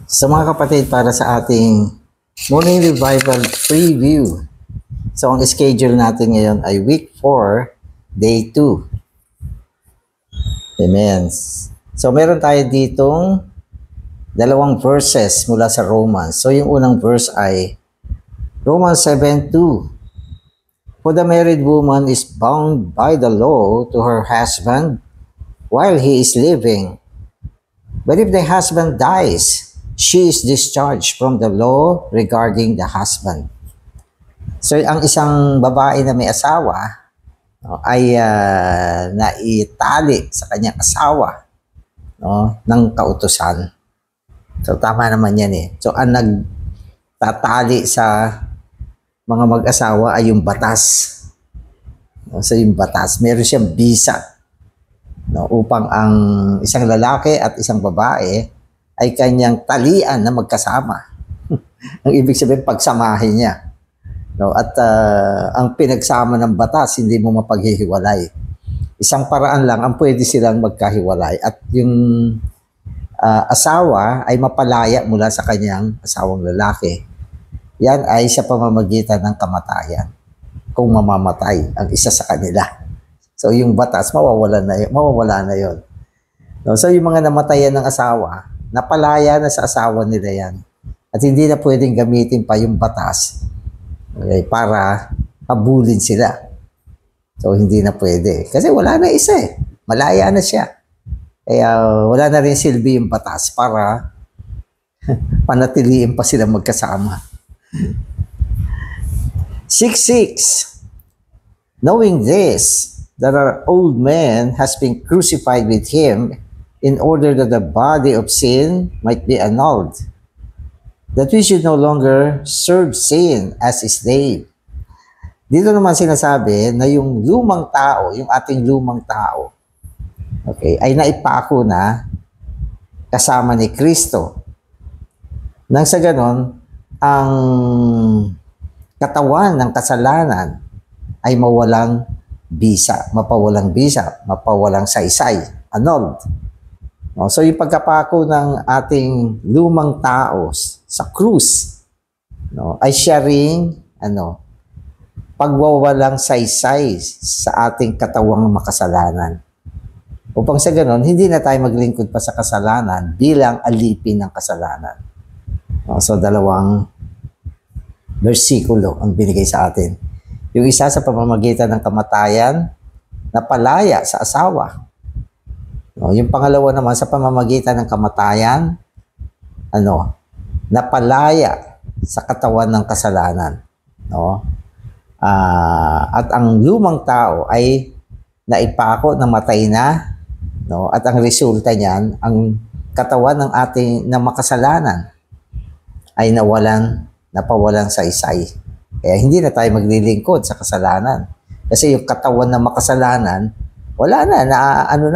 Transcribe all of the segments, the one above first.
Sa mga kapatid, para sa ating morning revival preview. So, ang schedule natin ngayon ay week 4, day 2. Amen. So, meron tayo ditong dalawang verses mula sa Romans. So, yung unang verse ay Romans 7:2. For the married woman is bound by the law to her husband while he is living. But if the husband dies, she is discharged from the law regarding the husband. So, ang isang babae na may asawa ay naitali sa kanyang asawa ng kautusan. So, tama naman yan eh. So, ang nagtatali sa mga mag-asawa ay yung batas. So, yung batas, meron siyang bisa upang ang isang lalaki at isang babae ay kanyang talian na magkasama. Ang ibig sabihin, pagsamahin niya. At ang pinagsama ng batas, hindi mo mapaghihiwalay. Isang paraan lang ang pwede silang magkahiwalay. At yung asawa ay mapalaya mula sa kanyang asawang lalaki. Yan ay sa pamamagitan ng kamatayan. Kung mamamatay ang isa sa kanila. So yung batas, mawawala na yun. So yung mga namatayan ng asawa, napalaya na sa asawa nila yan. At hindi na pwedeng gamitin pa yung batas para habulin sila. So hindi na pwede. Kasi wala na isa eh. Malaya na siya. Kaya wala na rin silbi yung batas para panatiliin pa sila magkasama. 6:6. Knowing this, that our old man has been crucified with him in order that the body of sin might be annulled, that we should no longer serve sin as a slave. Dito naman sinasabi na yung lumang tao, yung ating lumang tao, ay naipako na kasama ni Kristo. Nang sa ganon, ang katawan ng kasalanan ay mapawalang saysay, annulled. So yung pagkapako ng ating lumang tao sa krus ay siya ring pagwawalang saysay sa ating katawang makasalanan. Upang sa ganon, hindi na tayo maglingkod pa sa kasalanan bilang alipin ng kasalanan. So dalawang versikulo ang binigay sa atin. Yung isa sa pamamagitan ng kamatayan, napalaya sa asawa. Yung pangalawa naman sa pamamagitan ng kamatayan, napalaya sa katawan ng kasalanan. At ang lumang tao ay naipako na matay na, at ang resulta niyan, ang katawan ng makasalanan ay napawalan saysay. Kaya hindi na tayo maglilingkod sa kasalanan. Kasi yung katawan ng makasalanan, wala na,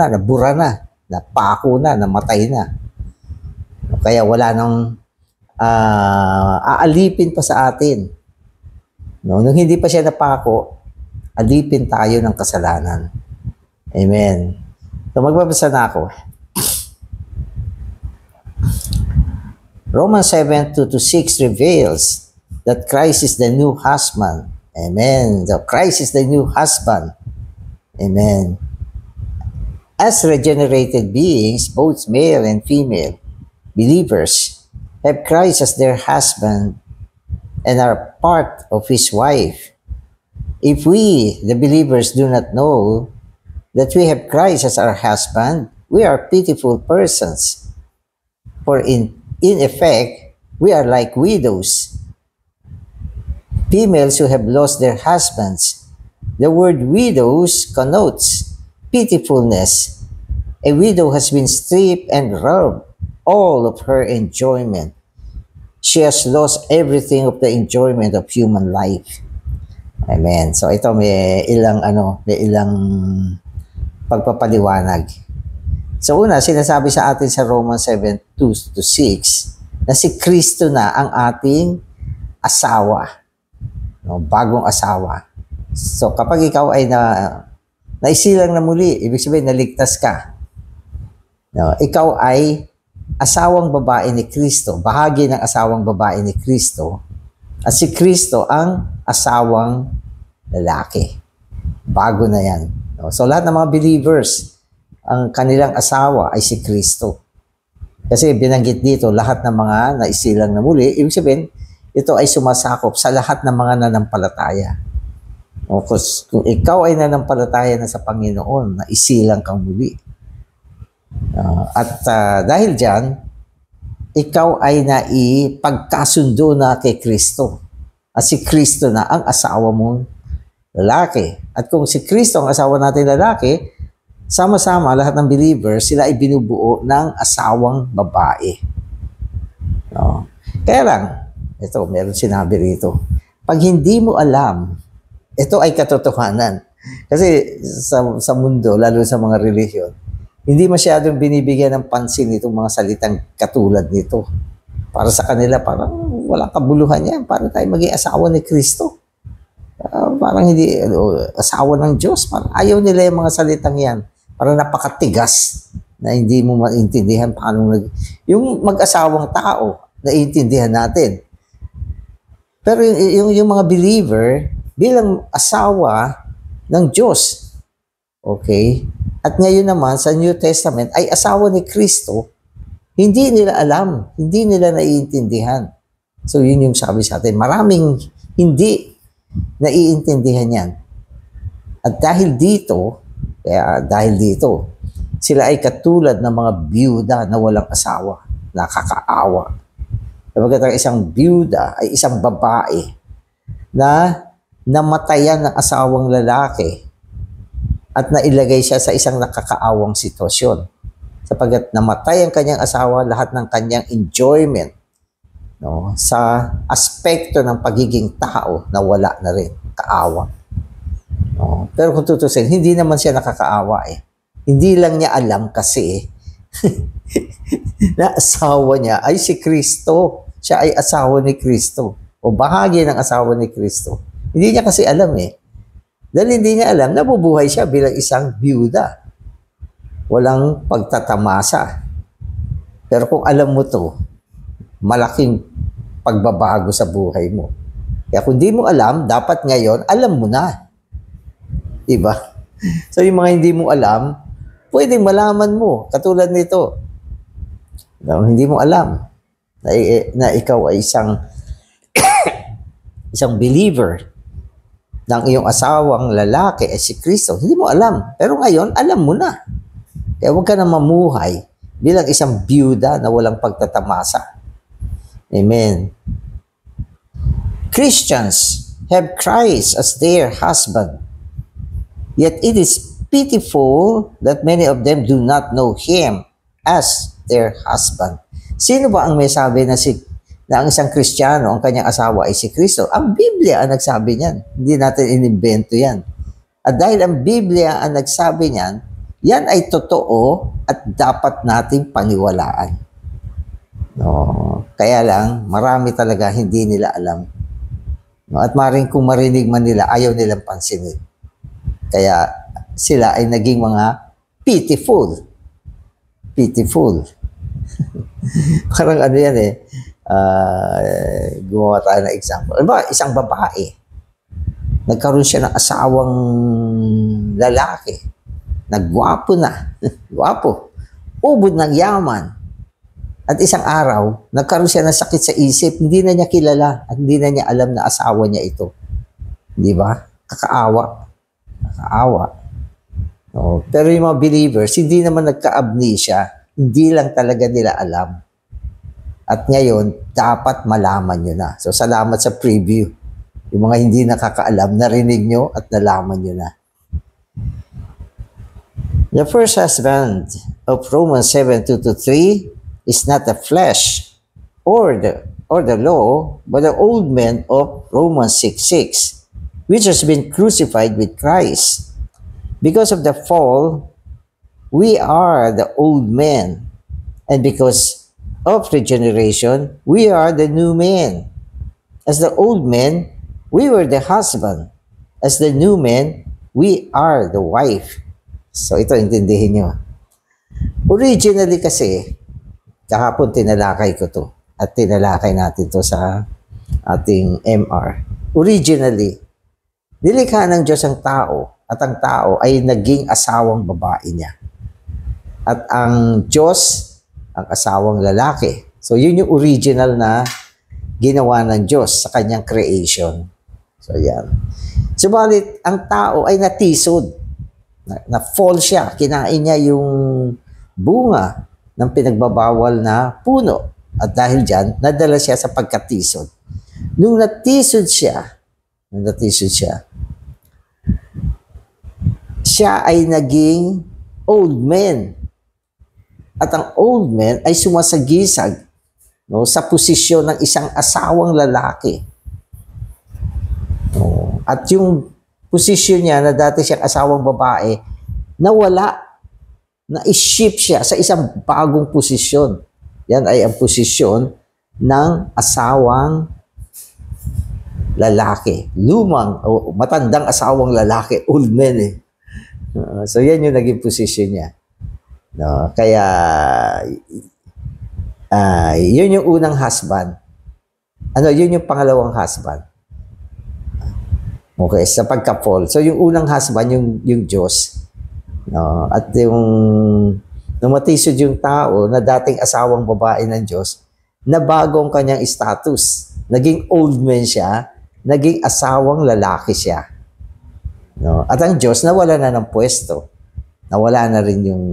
nabura na, napako na, namatay na. Kaya wala nang aalipin pa sa atin. Nung hindi pa siya napako, alipin tayo ng kasalanan. Amen. So magbabasa na ako. Romans 7:2-6 reveals that Christ is the new husband. Amen. Christ is the new husband. Amen. As regenerated beings, both male and female believers have Christ as their husband and are part of his wife. If we, the believers, do not know that we have Christ as our husband, we are pitiful persons. For in effect, we are like widows, females who have lost their husbands. The word widows connotes pitifulness. A widow has been stripped and robbed all of her enjoyment. She has lost everything of the enjoyment of human life. Amen. So ito may ilang pagpapaliwanag. So una, sinasabi sa atin sa Romans 7:2-6 na si Kristo na ang ating asawa. Bagong asawa. So kapag ikaw ay naisilang na muli, ibig sabihin naligtas ka. Ikaw ay asawang babae ni Kristo, bahagi ng asawang babae ni Kristo, at si Kristo ang asawang lalaki. Bago na yan. So lahat ng mga believers, ang kanilang asawa ay si Kristo. Kasi binanggit dito lahat ng mga naisilang na muli, ibig sabihin, ito ay sumasakop sa lahat ng mga nanampalataya. O, kung ikaw ay nanampalataya na sa Panginoon, naisilang kang muli. Dahil dyan, ikaw ay naipagkasundo na kay Kristo. At si Kristo na ang asawa mong lalaki. At kung si Kristo ang asawa natin lalaki, sama-sama lahat ng believers, sila ay binubuo ng asawang babae. Kaya lang, ito, meron sinabi rito. Pag hindi mo alam, ito ay katotohanan. Kasi sa mundo, lalo sa mga relihiyon, hindi masyadong binibigyan ng pansin itong mga salitang katulad nito. Para sa kanila, parang walang kabuluhan yan. Para tayo maging asawa ni Kristo. Parang hindi, asawa ng Diyos. Parang ayaw nila yung mga salitang yan. Parang napakatigas na hindi mo maintindihan paano yung mag-asawang tao, naiintindihan natin. Pero yung mga believer, bilang asawa ng Diyos, okay? At ngayon naman, sa New Testament, ay asawa ni Kristo, hindi nila alam, hindi nila naiintindihan. So, yun yung sabi sa atin. Maraming hindi naiintindihan yan. At dahil dito, sila ay katulad ng mga byuda na walang asawa, nakakaawa. Kapag ang isang byuda ay isang babae na namatayan ng asawang lalaki at nailagay siya sa isang nakakaawang sitwasyon. Sapagkat namatay ang kanyang asawa, lahat ng kanyang enjoyment sa aspekto ng pagiging tao na wala na rin, kaawa. Pero kung tutusin, hindi naman siya nakakaawa eh. Hindi lang niya alam kasi na asawa niya ay si Kristo. Siya ay asawa ni Kristo o bahagi ng asawa ni Kristo. Hindi niya kasi alam eh. Dahil hindi niya alam, nabubuhay siya bilang isang byuda. Walang pagtatamasa. Pero kung alam mo to, malaking pagbabago sa buhay mo. Kaya kung di mo alam, dapat ngayon, alam mo na. Diba? So yung mga hindi mo alam, pwedeng malaman mo. Katulad nito. Hindi mo alam na ikaw ay isang believer ng iyong asawang lalaki ay si Kristo. Hindi mo alam. Pero ngayon, alam mo na. Kaya huwag ka na mamuhay bilang isang byuda na walang pagtatamasa. Amen. Christians have Christ as their husband. Yet it is pitiful that many of them do not know Him as their husband. Sino ba ang may sabi na ang isang Kristiyano, ang kanyang asawa ay si Kristo? Ang Biblia ang nagsabi niyan. Hindi natin inimbento yan. At dahil ang Biblia ang nagsabi niyan, yan ay totoo at dapat nating paniwalaan. Kaya lang, marami talaga hindi nila alam. At maring kung marinig man nila, ayaw nilang pansinin. Kaya sila ay naging mga pitiful. Pitiful. Parang ano yan eh. Gumawa tayo ng example. Ano ba, isang babae. Nagkaroon siya ng asawang lalaki. Nagwapo na. Gwapo. Ubod ng yaman. At isang araw, nagkaroon siya ng sakit sa isip. Hindi na niya kilala at hindi na niya alam na asawa niya ito. Di ba? Kakaawa. Pero yung mga believers, hindi naman nagka-amnesia. Hindi lang talaga nila alam. At ngayon, dapat malaman nyo na. So, salamat sa preview. Yung mga hindi nakakaalam, narinig nyo at nalaman nyo na. The first husband of Romans 7:2-3 is not the flesh or the law, but the old man of Romans 6:6, which has been crucified with Christ. Because of the fall, we are the old man, and because of regeneration, we are the new man. As the old man, we were the husband. As the new man, we are the wife. So ito, intindihin nyo. Originally kasi, kahapon tinalakay ko to at tinalakay natin to sa ating MR. Originally, nilikha ng Diyos ang tao at ang tao ay naging asawang babae niya. At ang Diyos, ang asawang lalaki. So, yun yung original na ginawa ng Diyos sa kanyang creation. So, yan. Subalit, ang tao ay natisod. Na-fall siya. Kinain niya yung bunga ng pinagbabawal na puno. At dahil dyan, nadala siya sa pagkatisod. Nung natisod siya, siya ay naging old man. At ang old man ay sumasagisag, no, sa posisyon ng isang asawang lalaki. No, at yung posisyon niya na dati siyang asawang babae, nawala, na-shift siya sa isang bagong posisyon. Yan ay ang posisyon ng asawang lalaki. Lumang o matandang asawang lalaki, old man eh. So yan yung naging posisyon niya. No, kaya yun yung unang husband. Yun yung pangalawang husband. Okay, sa pagka-fall. So yung unang husband, yung Diyos. No, at yung nung matisod yung tao na dating asawang babae ng Diyos, na bagong kanyang status. Naging old man siya, naging asawang lalaki siya. No, at ang Diyos nawala na ng pwesto. Nawala na rin yung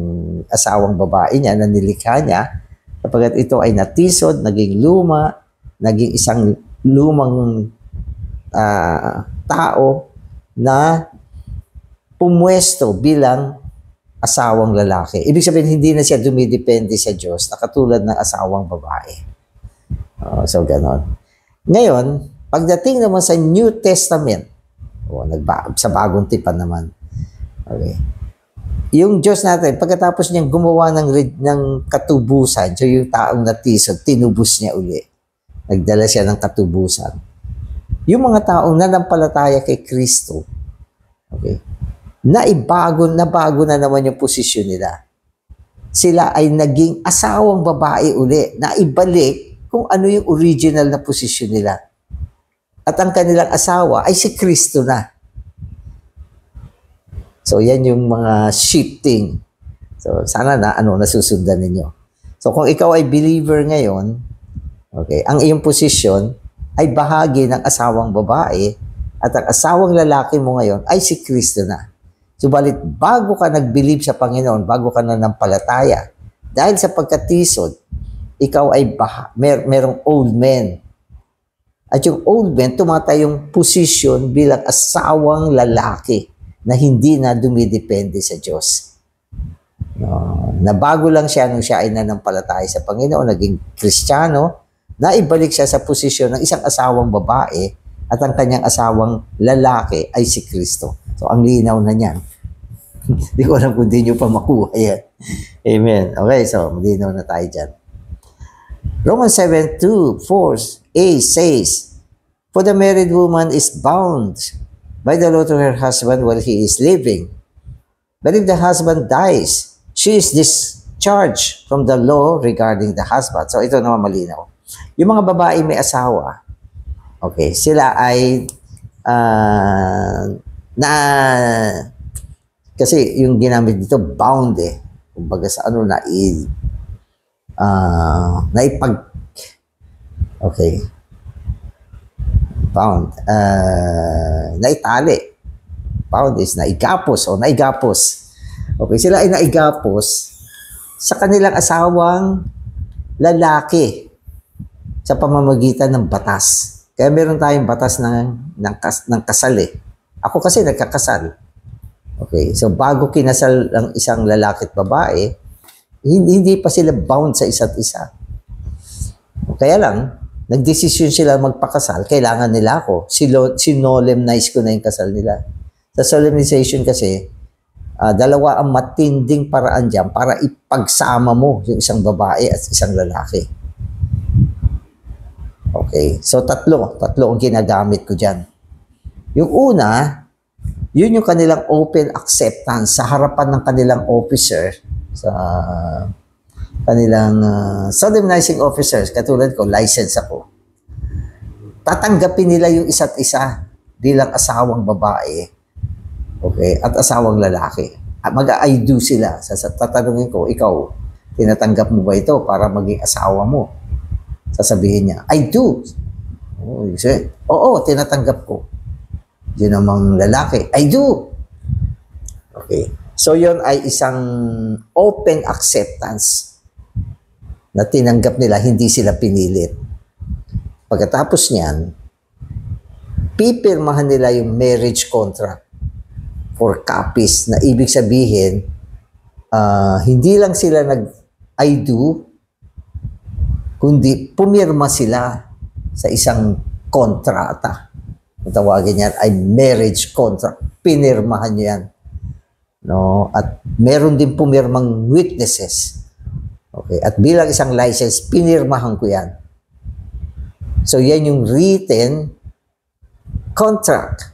asawang babae niya na nilikha niya sapagkat ito ay natisod, naging luma, naging isang lumang tao na pumwesto bilang asawang lalaki. Ibig sabihin, hindi na siya dumidepende sa Diyos na katulad ng asawang babae. So, ganon. Ngayon, pagdating naman sa New Testament, sa bagong tipan naman, okay, yung Diyos natin, pagkatapos niyang gumawa ng katubusan, so yung taong natisod, tinubos niya uli. Nagdala siya ng katubusan. Yung mga taong nanampalataya kay Kristo, okay, nabago na naman yung posisyon nila. Sila ay naging asawang babae uli, na ibalik kung ano yung original na posisyon nila. At ang kanilang asawa ay si Kristo na. So, yan yung mga shifting. So, sana nasusundan ninyo. So, kung ikaw ay believer ngayon, okay, ang iyong posisyon ay bahagi ng asawang babae at ang asawang lalaki mo ngayon ay si Kristo na. Subalit, bago ka nag-believe sa Panginoon, bago ka nanampalataya, dahil sa pagkatisod, ikaw ay merong old man. At yung old man, tumatayong posisyon bilang asawang lalaki na hindi na dumidepende sa Diyos. No, nabago lang siya nung siya ay nanampalataya sa Panginoon, naging Kristiyano, na ibalik siya sa posisyon ng isang asawang babae at ang kanyang asawang lalaki ay si Kristo. So, ang linaw na niyan. Hindi ko alam kung di nyo pa makuha yan. Amen. Okay, so, malinaw na tayo dyan. Romans 7:2-4a says, "For the married woman is bound by the law to her husband while he is living. But if the husband dies, she is discharged from the law regarding the husband." So, ito naman malinaw. Yung mga babae may asawa, okay, sila ay kasi yung ginamit dito, bound eh. Kumbaga sa okay. Bound. Naitali. Bound is naigapos o naigapos. Okay, sila ay naigapos sa kanilang asawang lalaki sa pamamagitan ng batas. Kaya meron tayong batas ng kasal eh. Ako kasi nagkakasal. Okay, so bago kinasal ang isang lalaki at babae, hindi pa sila bound sa isa't isa. Kaya lang, nagdesisyon sila magpakasal, kailangan nila ako. Sinolemnize ko na yung kasal nila. Sa solemnization kasi, dalawa ang matinding paraan dyan para ipagsama mo yung isang babae at isang lalaki. Okay, so tatlo ang ginagamit ko dyan. Yung una, yun yung kanilang open acceptance sa harapan ng kanilang officer kanilang solemnizing officers, katulad ko, license ako. Tatanggapin nila yung isa't isa bilang asawang babae, okay, at asawang lalaki. Mag-I do sila. Tatanungin ko, ikaw, tinatanggap mo ba ito para maging asawa mo? Sasabihin niya, I do. Oo, tinatanggap ko. Yun namang lalaki, I do. Okay. So, yun ay isang open acceptance na tinanggap nila, hindi sila pinilit. Pagkatapos niyan, pipirmahan nila yung marriage contract for copies, na ibig sabihin, hindi lang sila nag-I do, kundi pumirma sila sa isang kontrata. Ang tawagin yan ay marriage contract. Pinirmahan niyo yan. No? At meron din pumirmang witnesses. Okay? At bilang isang license, pinirmahan ko yan. So, yan yung written contract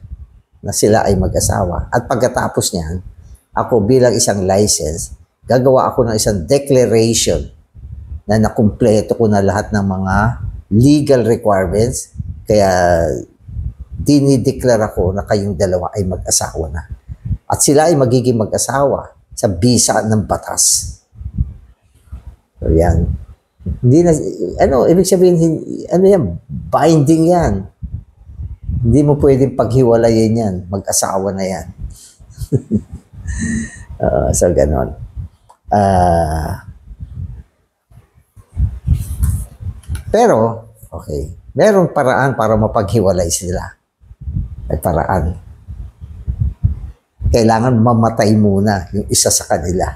na sila ay mag-asawa. At pagkatapos niyan, ako bilang isang license, gagawa ako ng isang declaration na nakumpleto ko na lahat ng mga legal requirements. Kaya, dinideklara ko na kayong dalawa ay mag-asawa na. At sila ay magiging mag-asawa sa bisa ng batas. So, yan. Hindi na, ibig sabihin, yan, binding yan. Hindi mo pwedeng paghiwalayin yan. Mag-asawa na yan. So, ganon. Pero, okay, merong paraan para mapaghiwalay sila. May paraan. Kailangan mamatay muna yung isa sa kanila.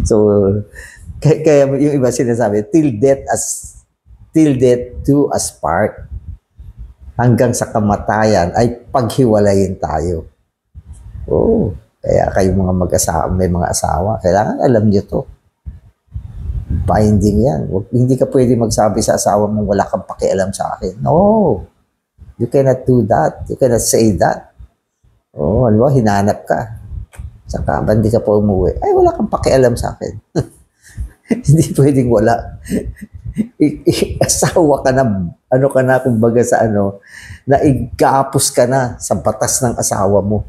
So, kaya yung iba sinasabi, till death do us part. Hanggang sa kamatayan ay paghiwalayin tayo. Oh, kaya kayong mga mag-asawa, may mga asawa, kailangan alam nyo to. Binding yan. Hindi ka pwede magsabi sa asawa mong wala kang pakialam sa akin. No. You cannot do that. You cannot say that. Oh, ano ba, hinanap ka. Saka, hindi ka pa umuwi. Ay, wala kang pakialam sa akin. Hindi pwedeng wala. Asawa ka na, kumbaga sa na igapos ka na sa batas ng asawa mo.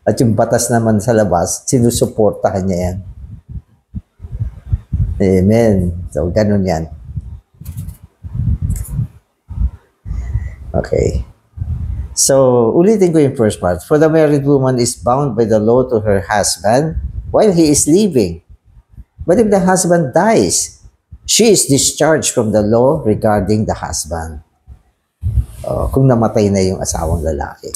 At yung batas naman sa labas, sinusuportahan niya yan. Amen. So, ganun yan. Okay. So, ulitin ko yung first part. For the married woman is bound by the law to her husband while he is living. But if the husband dies, she is discharged from the law regarding the husband. Kung namatay na yung asawang lalaki.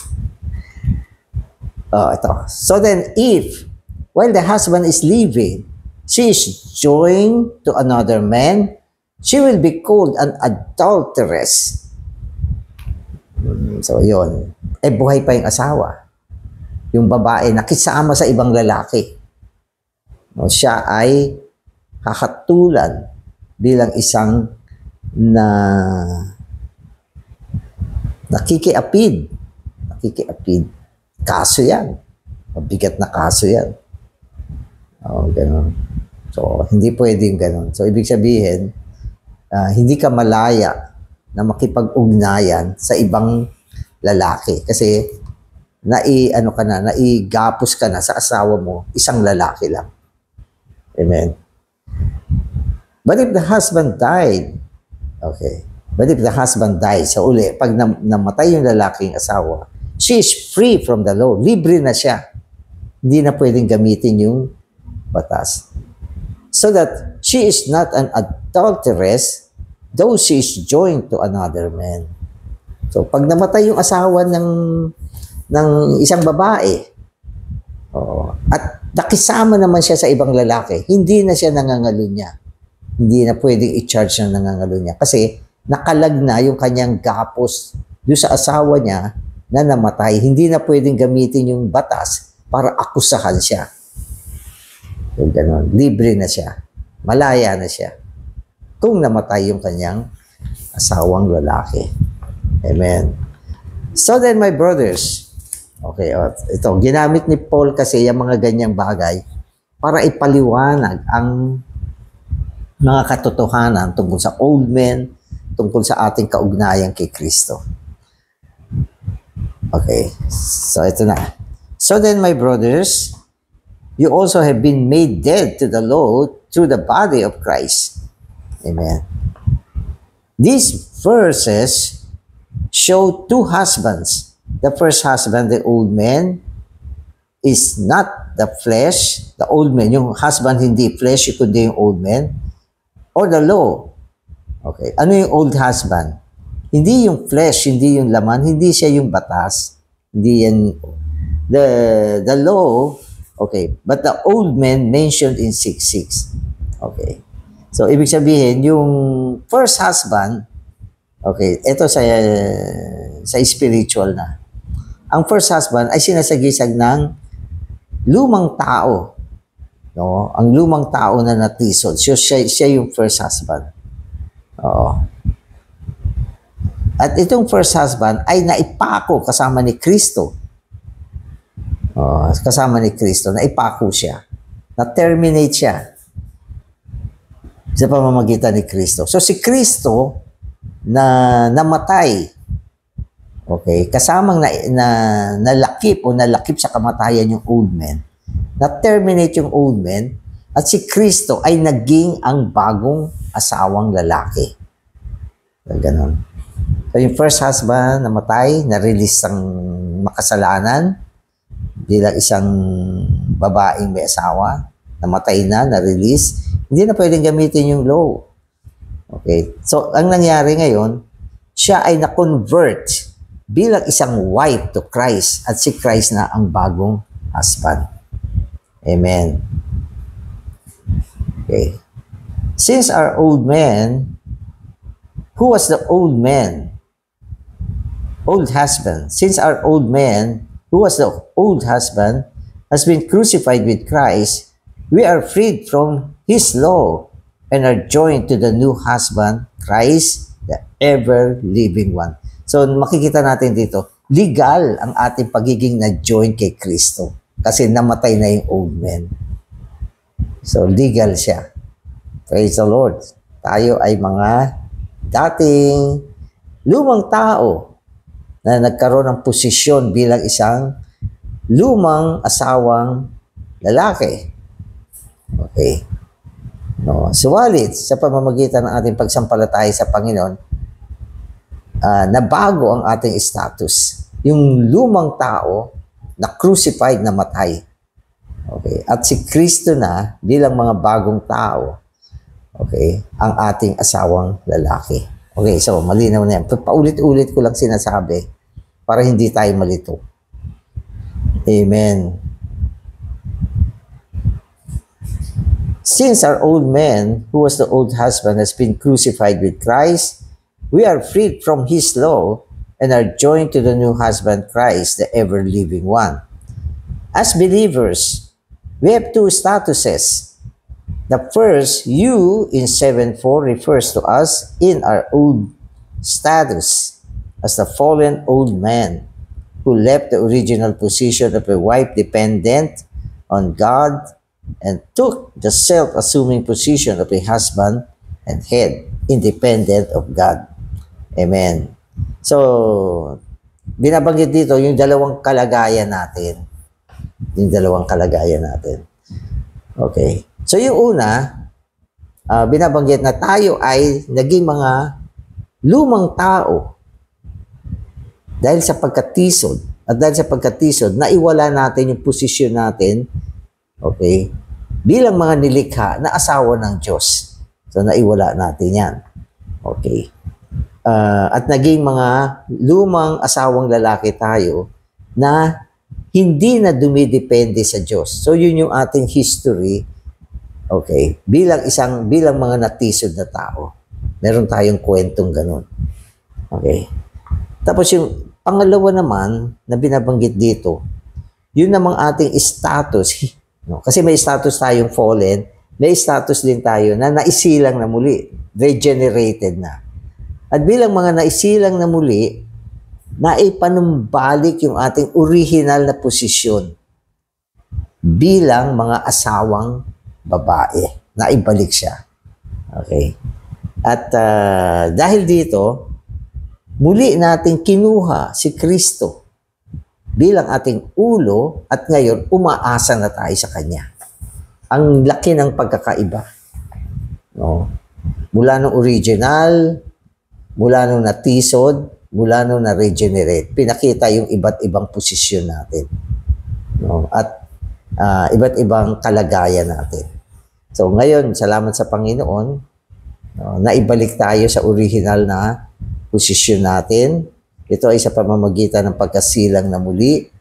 Ito. So then, if, while the husband is living, she is joined to another man, she will be called an adulteress. So, yun. Buhay pa yung asawa. Yung babae nakisama sa ibang lalaki. Siya ay kakatulan bilang isang nakikiapid. Kaso yan. Mabigat na kaso yan. Ganun. So, hindi pwedeng ganun. So, ibig sabihin, hindi ka malaya na makipag-ugnayan sa ibang lalaki. Kasi, naigapos ka na sa asawa mo, isang lalaki lang. Amen. But if the husband died, okay, but if the husband died, sa uli, pag namatay yung lalaking asawa, she is free from the law. Libre na siya. Hindi na pwedeng gamitin yung batas. So that she is not an adulteress, though she is joined to another man. So, pag namatay yung asawa ng isang babae, at nakisama naman siya sa ibang lalaki, hindi na siya nangangalunya. Hindi na pwedeng i-charge ng nangangalunya. Kasi, nakalag na yung kanyang gapos doon sa asawa niya na namatay. Hindi na pwedeng gamitin yung batas para akusahan siya. So, ganun. Libre na siya. Malaya na siya. Kung namatay yung kanyang asawang lalaki. Amen. So then, my brothers, okay, ito, ginamit ni Paul kasi yung mga ganyang bagay para ipaliwanag ang mga katotohanan tungkol sa old man, tungkol sa ating kaugnayan kay Kristo. Okay, so ito na. So then, my brothers, you also have been made dead to the law through the body of Christ. Amen. These verses show two husbands. The first husband, the old man, is not the flesh. The old man, yung husband hindi flesh, kundi yung old man. Or the law. Okay. Ano yung old husband? Hindi yung flesh, hindi yung laman, hindi siya yung batas. Hindi yan. The law, okay. But the old man mentioned in 6:6. Okay. So, ibig sabihin, yung first husband, okay, ito sa spiritual na. Ang first husband ay sinasagisag ng lumang tao. No? Ang lumang tao na natisod. So, siya yung first husband. Oo. At itong first husband ay naipako kasama ni Kristo. Kasama ni Kristo, naipako siya. Na-terminate siya sa pamamagitan ni Kristo. So, si Kristo na namatay, okay, kasamang nalakip o nalakip sa kamatayan yung old man, na-terminate yung old man, at si Kristo ay naging ang bagong asawang lalaki. So, ganun. So, yung first husband namatay, na-release ang makasalanan bilang isang babaeng may asawa, namatay na, na-release, hindi na pwedeng gamitin yung law. Okay. So, ang nangyari ngayon, siya ay na-convert bilang isang wife to Christ, at si Christ na ang bagong husband. Amen. Okay. Since our old man, who was the old man? Old husband. Since our old man, who was the old husband, has been crucified with Christ, we are freed from his law and are joined to the new husband, Christ, the ever-living one. So, makikita natin dito, legal ang ating pagiging na-join kay Kristo kasi namatay na yung old man. So, legal siya. Praise the Lord. Tayo ay mga dating lumang tao na nagkaroon ng posisyon bilang isang lumang asawang lalaki. Okay. No, suwalit sa pamamagitan ng ating pagsampalataya sa Panginoon, nabago ang ating status. Yung lumang tao na crucified, namatay. Okay. At si Kristo na bilang mga bagong tao, okay, ang ating asawang lalaki. Okay, so malinaw na yan. Paulit-ulit ko lang sinasabi para hindi tayo malito. Amen. Since our old man, who was the old husband, has been crucified with Christ, we are freed from his law and are joined to the new husband, Christ, the ever-living one. As believers, we have two statuses. The first, you in 7:4 refers to us in our old status as the fallen old man who left the original position of a wife dependent on God and took the self-assuming position of a husband and head, independent of God. Amen. So, binabanggit dito yung dalawang kalagayan natin. Yung dalawang kalagayan natin. Okay. So, yung una, binabanggit na tayo ay naging mga lumang tao dahil sa pagkatisod. At dahil sa pagkatisod, naiwala natin yung posisyon natin, okay, bilang mga nilikha na asawa ng Diyos. So, naiwala natin yan. Okay. At naging mga lumang asawang lalaki tayo na hindi na dumidepende sa Diyos. So, yun yung ating history, okay, bilang mga natisod na tao. Meron tayong kwentong ganun. Okay. Tapos yung pangalawa naman na binabanggit dito, yun namang ating status. No? Kasi may status tayong fallen, may status din tayo na naisilang na muli, regenerated na. At bilang mga naisilang na muli, naipanumbalik yung ating original na posisyon. bilang mga asawang babae. Naibalik siya. Okay. At dahil dito, muli natin kinuha si Kristo bilang ating ulo at ngayon umaasa na tayo sa Kanya. Ang laki ng pagkakaiba. No? Mula nung original, mula nung natisod, mula nung na-regenerate, pinakita yung iba't ibang posisyon natin. No? At iba't ibang kalagayan natin. So ngayon, salamat sa Panginoon, no, naibalik tayo sa original na posisyon natin. Ito ay sa pamamagitan ng pagkasilang na muli.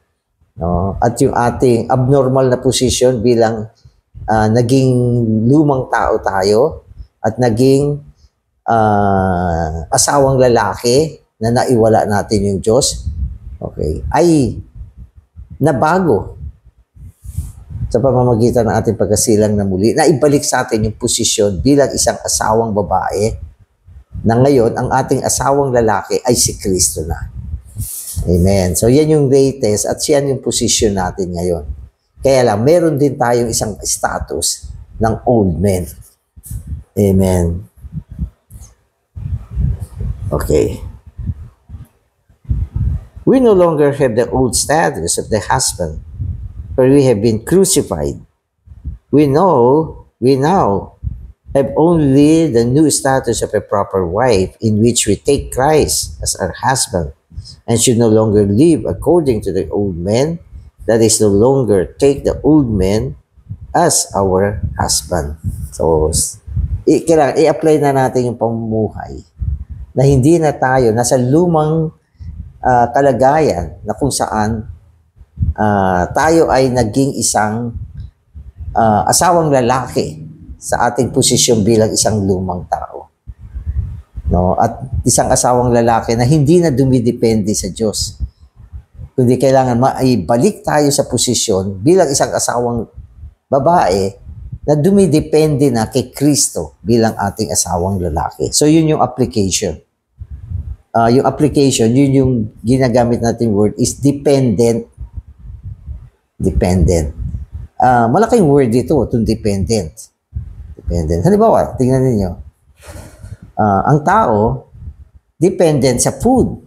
No? At yung ating abnormal na posisyon bilang naging lumang tao tayo at naging asawang lalaki na naiwala natin yung Diyos, okay, ay nabago sa pamamagitan ng ating pagkasilang na muli, na ibalik sa atin yung posisyon bilang isang asawang babae na ngayon ang ating asawang lalaki ay si Kristo na. Amen. So yan yung latest at yan yung posisyon natin ngayon. Kaya lang, meron din tayong isang status ng old men. Amen. Okay. We no longer have the old status of the husband, for we have been crucified. We now have only the new status of a proper wife, in which we take Christ as our husband and should no longer live according to the old man, that is, no longer take the old man as our husband. So, kailangan i-apply na natin yung pamumuhay na hindi na tayo nasa lumang kalagayan na kung saan tayo ay naging isang asawang lalaki sa ating posisyon bilang isang lumang tao. No? At isang asawang lalaki na hindi na dumidepende sa Diyos. Kundi kailangan maibalik tayo sa posisyon bilang isang asawang babae na dumidepende na kay Kristo bilang ating asawang lalaki. So yun yung application. Yung application, yun yung ginagamit natin word is dependent. Dependent. Malaking word dito, itong dependent. Dependent. Halimbawa, tingnan ninyo. Ang tao, dependent sa food.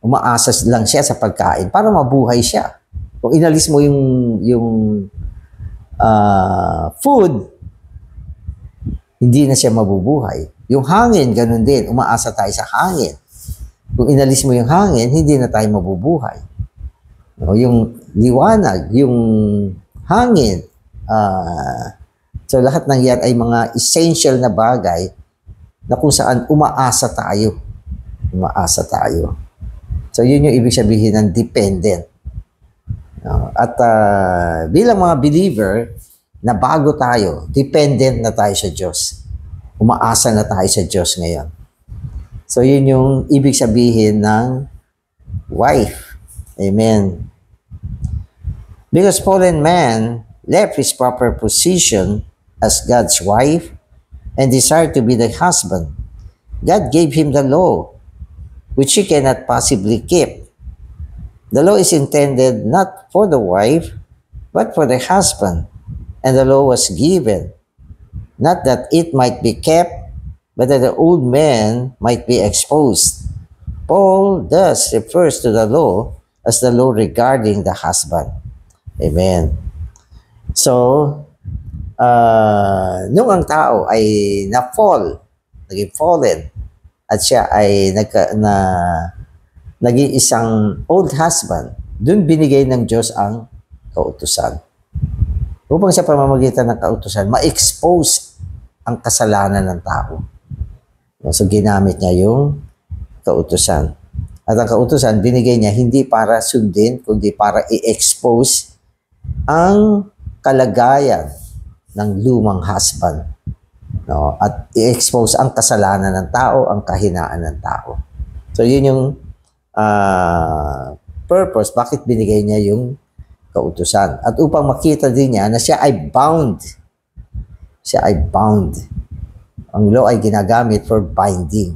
Umaasa lang siya sa pagkain para mabuhay siya. Kung inalis mo yung food, hindi na siya mabubuhay. Yung hangin, ganun din. Umaasa tayo sa hangin. Kung inalis mo yung hangin, hindi na tayo mabubuhay. No, yung liwanag, yung hangin, so lahat ng yan ay mga essential na bagay na kung saan umaasa tayo. Umaasa tayo. So yun yung ibig sabihin ng dependent. At bilang mga believer, na bago tayo, dependent na tayo sa Diyos. Umaasa na tayo sa Diyos ngayon. So yun yung ibig sabihin ng wife. Amen. Because fallen man left his proper position as God's wife and desired to be the husband, God gave him the law, which he cannot possibly keep. The law is intended not for the wife, but for the husband. And the law was given, not that it might be kept, but that the old man might be exposed. Paul thus refers to the law as the law regarding the husband. Amen. So, nung ang tao ay na-fall, naging fallen, at siya ay naging isang old husband, dun binigay ng Diyos ang kautusan. Upang sa pamamagitan ng kautusan, ma-expose ang kasalanan ng tao. So, ginamit niya yung kautusan. At ang kautusan, binigay niya hindi para sundin, kundi para i-expose ang kalagayan ng lumang husband. No? At i-expose ang kasalanan ng tao, ang kahinaan ng tao. So, yun yung purpose, bakit binigay niya yung kautusan. At upang makita din niya na siya ay bound. Siya ay bound. Ang law ay ginagamit for binding.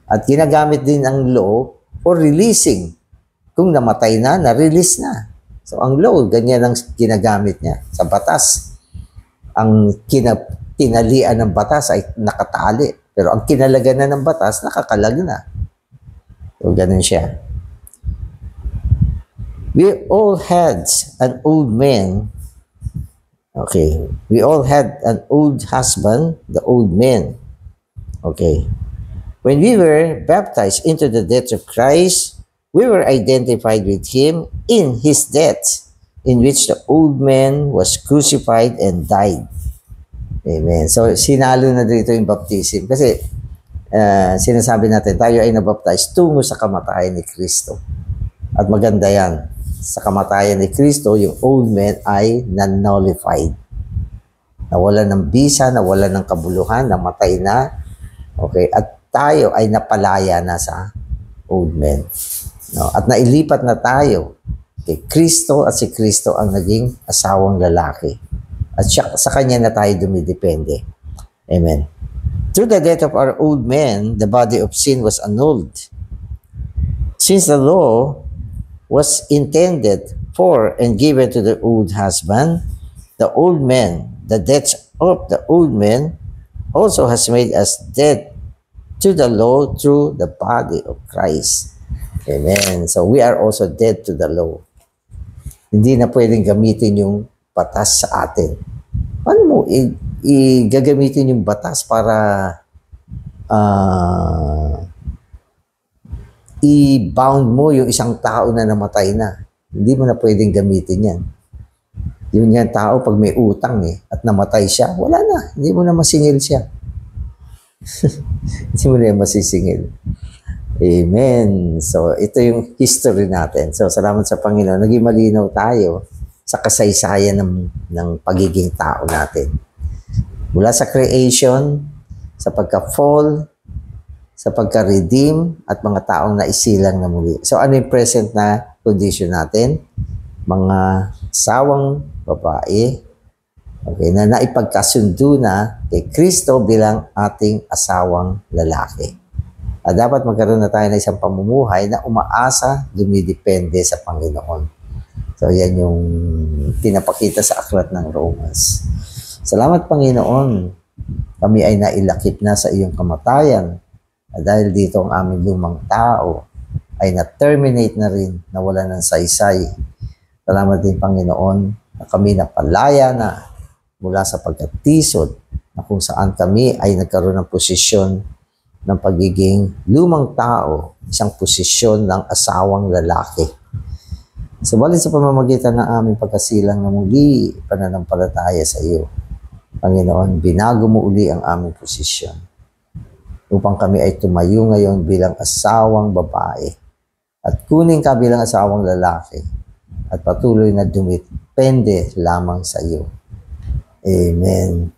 At ginagamit din ang law for releasing. Kung namatay na, na-release na. So ang law, ganyan ang ginagamit niya. Sa batas, ang tinalian ng batas ay nakatali. Pero ang kinalaganan ng batas, nakakalag na. So ganun siya. We all had an old man. Okay. We all had an old husband, the old man. Okay. When we were baptized into the death of Christ, we were identified with him in his death, in which the old man was crucified and died. Amen. So, sinalo na dito yung baptism. Kasi, sinasabi natin, tayo ay nabaptize tungo sa kamatayan ni Kristo. At maganda yan. Sa kamatayan ni Kristo, yung old man ay nullified. Nawalan ng bisa, nawalan ng kabuluhan, namatay na. Okay, at tayo ay napalaya na sa old man. No? At nailipat na tayo kay Kristo at si Kristo ang naging asawang lalaki. At sa kanya na tayo dumidepende. Amen. Through the death of our old man, the body of sin was annulled. Since the law was intended for and given to the old husband, the old man, the death of the old man also has made us dead to the law through the body of Christ. Amen. So we are also dead to the law. Hindi na pwedeng gamitin yung batas sa atin. Paano mo gagamitin yung batas para i-bound mo yung isang tao na namatay na? Hindi mo na pwedeng gamitin yan. Yun yung tao pag may utang at namatay siya, wala na. Hindi mo na masingil siya. Hindi mo na masisingil. Amen. So, ito yung history natin. So, salamat sa Panginoon. Naging malinaw tayo sa kasaysayan ng pagiging tao natin. Mula sa creation, sa pagka-fall, sa pagka-redeem, at mga taong naisilang na muli. So, ano yung present na condition natin? Mga asawang babae, okay, na naipagkasundo na kay Kristo bilang ating asawang lalaki. At dapat magkaroon na tayo ng isang pamumuhay na umaasa, dumidepende sa Panginoon. So, yan yung pinapakita sa aklat ng Romans. Salamat, Panginoon. Kami ay nailakip na sa iyong kamatayan. At dahil dito ang aming lumang tao ay na-terminate na rin, nawala ng saysay. Salamat din, Panginoon, na kami napalaya na mula sa pagkatisod na kung saan kami ay nagkaroon ng posisyon ng pagiging lumang tao, isang posisyon ng asawang lalaki. Subalit sa pamamagitan ng aming pagkasilang na muli, pananampalataya sa iyo, Panginoon, binago mo uli ang aming posisyon upang kami ay tumayo ngayon bilang asawang babae at kunin ka bilang asawang lalaki at patuloy na dumipende lamang sa iyo. Amen.